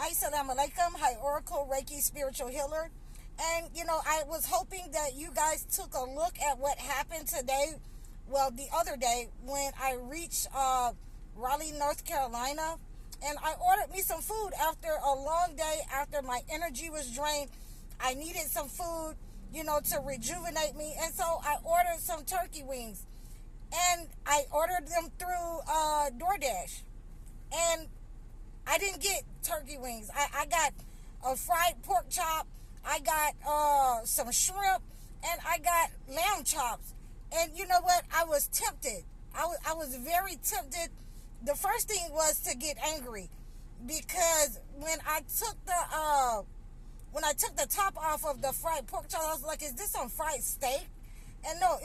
Assalamu alaikum. Hi, Oracle Reiki Spiritual Healer. And, I was hoping that you guys took a look at what happened today. Well, the other day when I reached Raleigh, North Carolina. And I ordered me some food after a long day, after my energy was drained. I needed some food, to rejuvenate me. And so I ordered some turkey wings. And I ordered them through DoorDash. And I didn't get turkey wings. I got a fried pork chop. I got some shrimp. And I got lamb chops. And you know what? I was tempted. I was very tempted. The first thing was to get angry. Because when I took the top off of the fried pork chop, I was like, is this some fried steak? And no,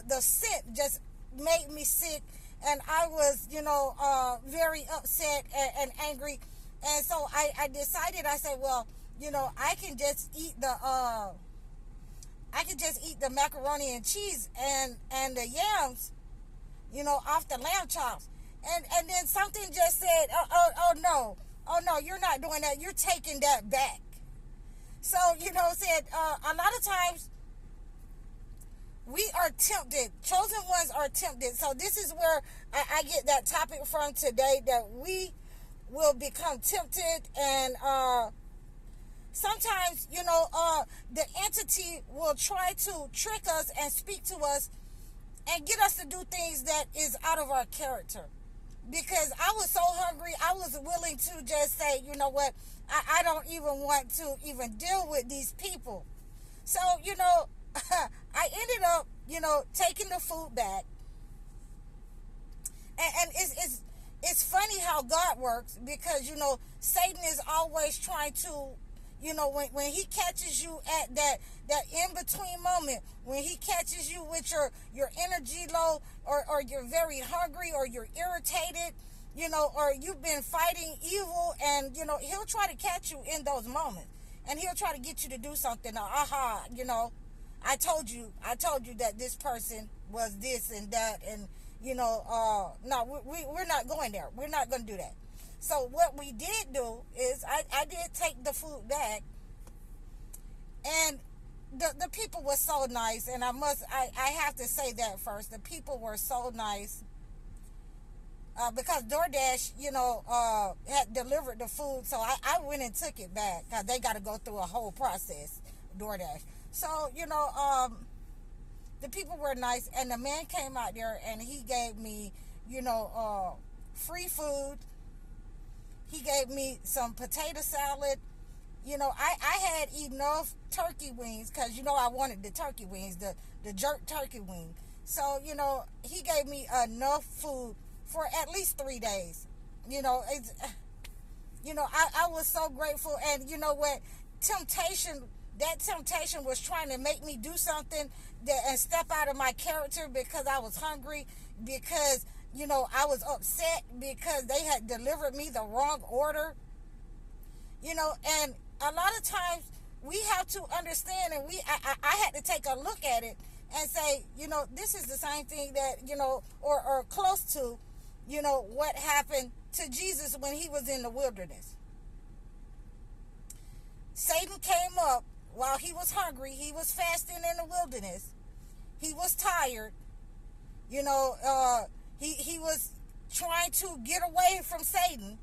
the scent just made me sick. And I was, very upset and angry. And so I decided, I said, well, I can just eat the macaroni and cheese and the yams, off the lamb chops. And then something just said, oh no, you're not doing that. You're taking that back. So, said, a lot of times, we are tempted. Chosen ones are tempted. So this is where I get that topic from today, that we will become tempted. And sometimes, the entity will try to trick us and speak to us and get us to do things that is out of our character. Because I was so hungry, I was willing to just say, you know what, I don't even want to even deal with these people. So, I ended up, taking the food back. And it's funny how God works, because, Satan is always trying to, when he catches you at that in-between moment, when he catches you with your energy low, or you're very hungry, or you're irritated, or you've been fighting evil, and, he'll try to catch you in those moments. And he'll try to get you to do something. I told you that this person was this and that, and no, we're not going there. We're not going to do that. So what we did do is I did take the food back, and the people were so nice, and I have to say that first. The people were so nice, because DoorDash, had delivered the food, so I went and took it back, because they got to go through a whole process, DoorDash. So, the people were nice, and the man came out there, and he gave me, free food. He gave me some potato salad. I had enough turkey wings, because, I wanted the turkey wings, the jerk turkey wing. So, he gave me enough food for at least 3 days. I was so grateful. And you know what? That temptation was trying to make me do something and step out of my character, because I was hungry, because, I was upset because they had delivered me the wrong order. And a lot of times we have to understand, and I had to take a look at it and say, this is the same thing that, or close to, what happened to Jesus when he was in the wilderness. Satan came up while he was hungry. He was fasting in the wilderness. He was tired. He was trying to get away from Satan.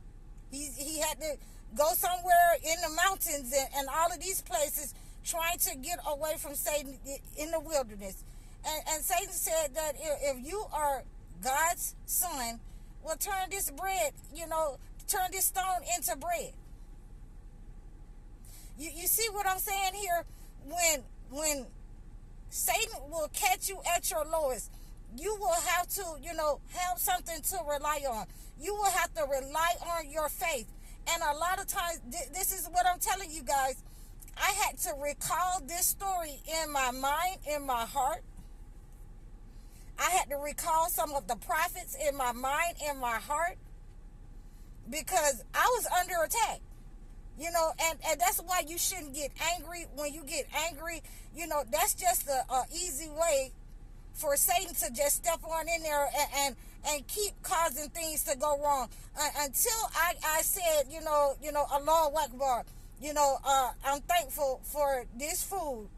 He had to go somewhere in the mountains and all of these places, trying to get away from Satan in the wilderness. And Satan said that if you are God's son, well, turn this bread, turn this stone into bread. You see what I'm saying here? When Satan will catch you at your lowest, you will have to, have something to rely on. You will have to rely on your faith. And a lot of times, this is what I'm telling you guys, I had to recall this story in my mind, in my heart. I had to recall some of the prophets in my mind, in my heart, because I was under attack. And that's why you shouldn't get angry. When you get angry, that's just a easy way for Satan to just step on in there and keep causing things to go wrong. Until I said, Allah Akbar, I'm thankful for this food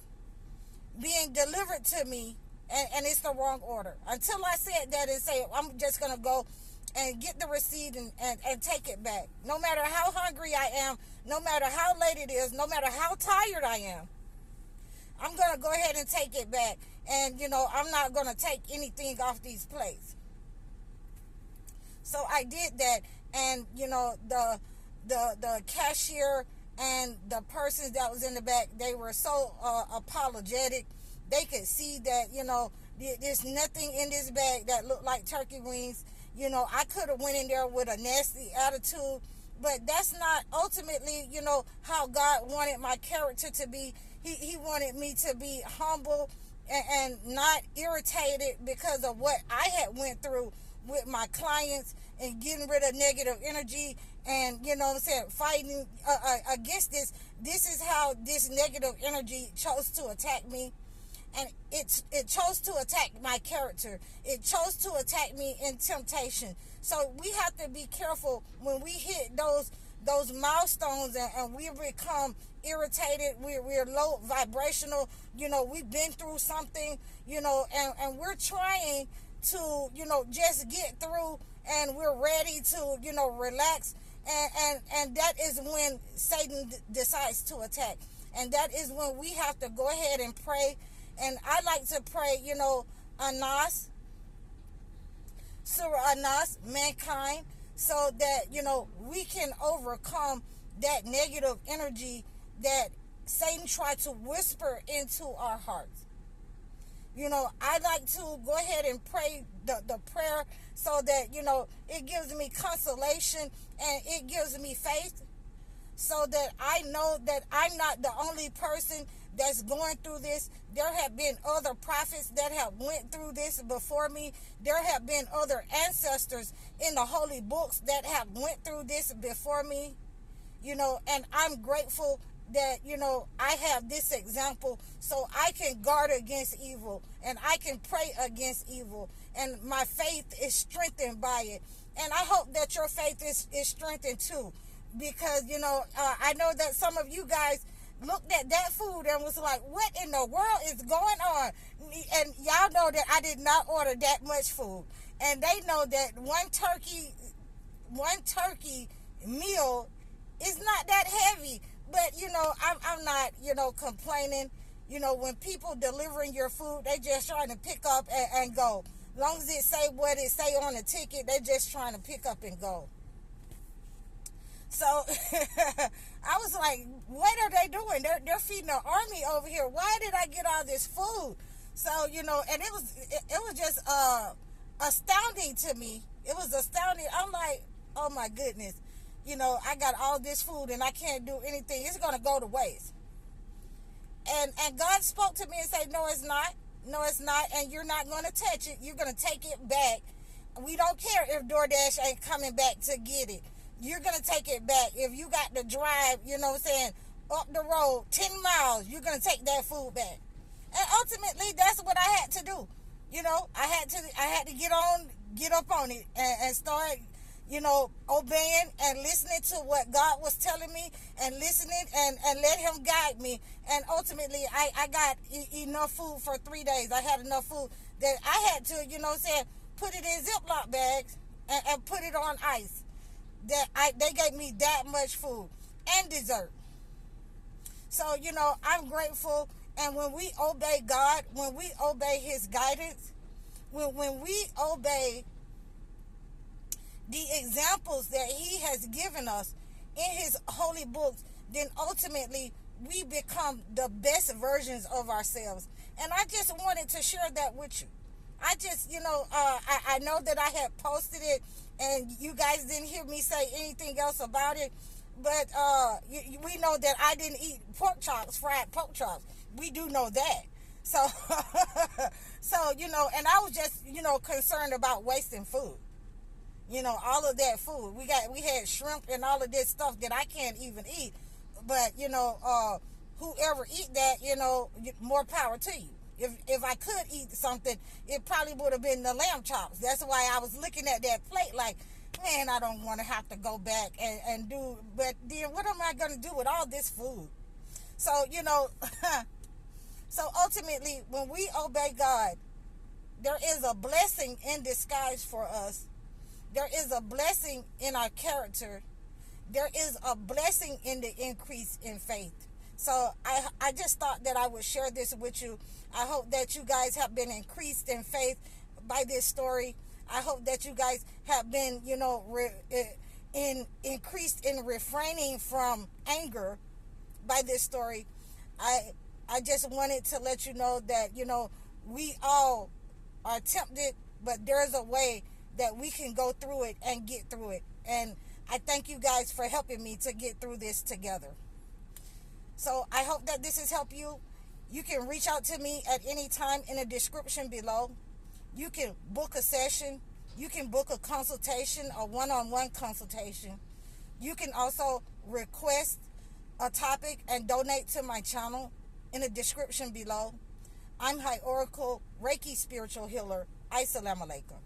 being delivered to me, and it's the wrong order. Until I said that and say, I'm just going to go and get the receipt and take it back. No matter how hungry I am, no matter how late it is, no matter how tired I am, I'm going to go ahead and take it back. And, I'm not going to take anything off these plates. So I did that, and, the cashier and the persons that was in the back, they were so apologetic. They could see that, there's nothing in this bag that looked like turkey wings. I could have went in there with a nasty attitude, but that's not ultimately, how God wanted my character to be. He wanted me to be humble and not irritated because of what I had went through with my clients and getting rid of negative energy and, fighting against this. This is how this negative energy chose to attack me. And it chose to attack my character. It chose to attack me in temptation. So we have to be careful when we hit those milestones and we become irritated. We're low vibrational. We've been through something, and we're trying to, just get through, and we're ready to, relax. And that is when Satan decides to attack. And that is when we have to go ahead and pray. And I like to pray, Anas, Surah Anas, mankind, so that, we can overcome that negative energy that Satan tried to whisper into our hearts. I like to go ahead and pray the prayer so that, it gives me consolation and it gives me faith, so that I know that I'm not the only person that's going through this. There have been other prophets that have went through this before me. There have been other ancestors in the holy books that have went through this before me, and I'm grateful that, I have this example so I can guard against evil and I can pray against evil, and my faith is strengthened by it. And I hope that your faith is strengthened too, because, I know that some of you guys looked at that food and was like, what in the world is going on? And y'all know that I did not order that much food. And they know that one turkey meal is not that heavy. But, I'm not, complaining. When people delivering your food, they just trying to pick up and go. As long as it say what it say on the ticket, they just trying to pick up and go. So I was like, what are they doing? They're feeding an army over here. Why did I get all this food? So, and it was just astounding to me. It was astounding. I'm like, oh my goodness. I got all this food and I can't do anything. It's going to go to waste. And God spoke to me and said, no, it's not. No, it's not. And you're not going to touch it. You're going to take it back. We don't care if DoorDash ain't coming back to get it. You're going to take it back. If you got to drive, up the road 10 miles, you're going to take that food back. And ultimately, that's what I had to do. I had to get up on it and start, obeying and listening to what God was telling me and listening and let him guide me. And ultimately, I got enough food for 3 days. I had enough food that I had to, put it in Ziploc bags and put it on ice. They gave me that much food and dessert. So, I'm grateful. And when we obey God, when we obey his guidance, when we obey the examples that he has given us in his holy books, then ultimately we become the best versions of ourselves. And I just wanted to share that with you. I just, I know that I had posted it and you guys didn't hear me say anything else about it. But we know that I didn't eat pork chops, fried pork chops. We do know that. So, and I was just, concerned about wasting food. All of that food. We had shrimp and all of this stuff that I can't even eat. But, whoever eat that, more power to you. If I could eat something, it probably would have been the lamb chops. That's why I was looking at that plate like, man, I don't want to have to go back and do, but then what am I going to do with all this food? So, so ultimately, when we obey God, there is a blessing in disguise for us. There is a blessing in our character. There is a blessing in the increase in faith. So I just thought that I would share this with you. I hope that you guys have been increased in faith by this story. I hope that you guys have been, increased in refraining from anger by this story. I just wanted to let you know that, we all are tempted, but there's a way that we can go through it and get through it. And I thank you guys for helping me to get through this together. So I hope that this has helped you. You can reach out to me at any time in the description below. You can book a session. You can book a consultation, a one-on-one consultation. You can also request a topic and donate to my channel in the description below. I'm High Oracle Reiki Spiritual Healer. Assalamu alaikum.